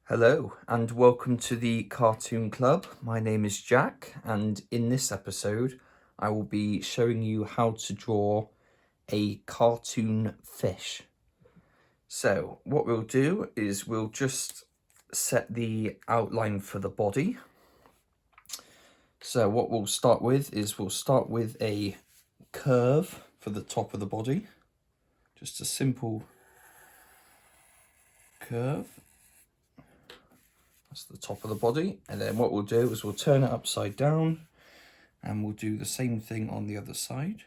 Hello and welcome to the Cartoon Club. My name is Jack, and in this episode I will be showing you how to draw a cartoon fish. So what we'll do is we'll just set the outline for the body. So what we'll start with is we'll start with a curve for the top of the body. Just a simple curve. That's the top of the body, and then what we'll do is we'll turn it upside down and we'll do the same thing on the other side.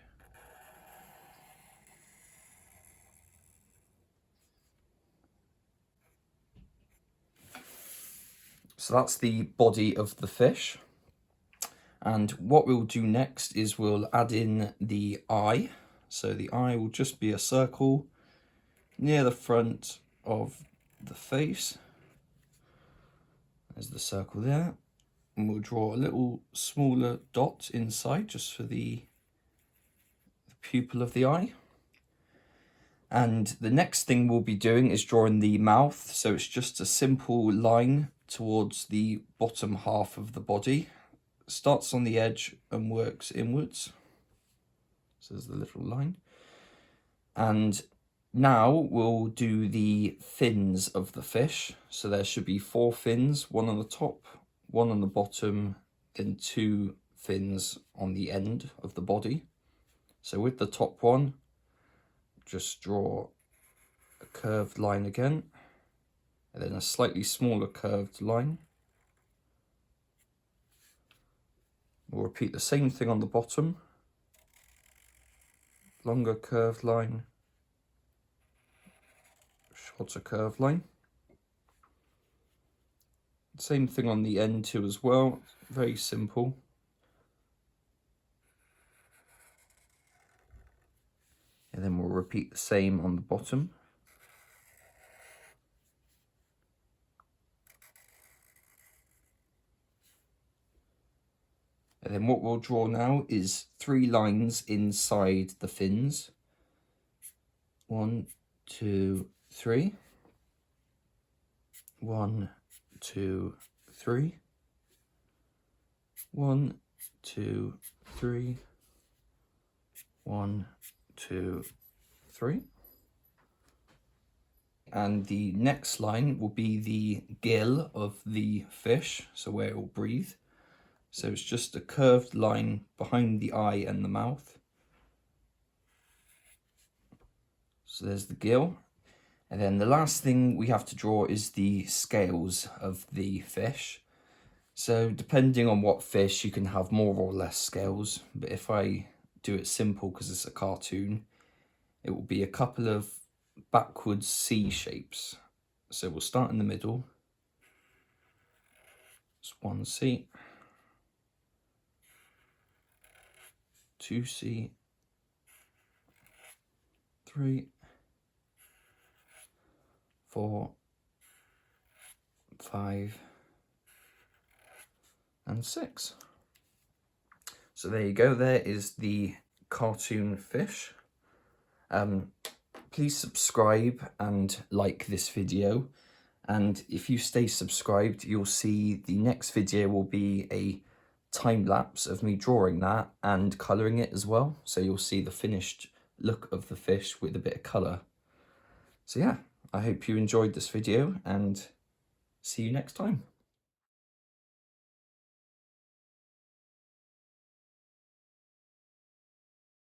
So that's the body of the fish, and what we'll do next is we'll add in the eye. So the eye will just be a circle near the front of the face. There's the circle there. And we'll draw a little smaller dot inside just for the pupil of the eye. And the next thing we'll be doing is drawing the mouth. So it's just a simple line towards the bottom half of the body. Starts on the edge and works inwards. So there's the little line. And now we'll do the fins of the fish. So there should be 4 fins, one on the top, one on the bottom, then 2 fins on the end of the body. So with the top one, just draw a curved line again, and then a slightly smaller curved line. We'll repeat the same thing on the bottom. Longer curved line, shorter curved line. Same thing on the end too as well, very simple. And then we'll repeat the same on the bottom. And then what we'll draw now is 3 lines inside the fins. 1, 2, 3. 1, 2, 3. 1, 2, 3. 1, 2, 3. And the next line will be the gill of the fish, so where it will breathe. So it's just a curved line behind the eye and the mouth. So there's the gill. And then the last thing we have to draw is the scales of the fish. So depending on what fish, you can have more or less scales. But if I do it simple because it's a cartoon, it will be a couple of backwards C shapes. So we'll start in the middle. It's 1C, 2C, 3, 4, 5, and 6. So there you go, there is the cartoon fish. Please subscribe and like this video, and if you stay subscribed you'll see the next video will be a time lapse of me drawing that and colouring it as well, so you'll see the finished look of the fish with a bit of colour. So yeah, I hope you enjoyed this video and see you next time.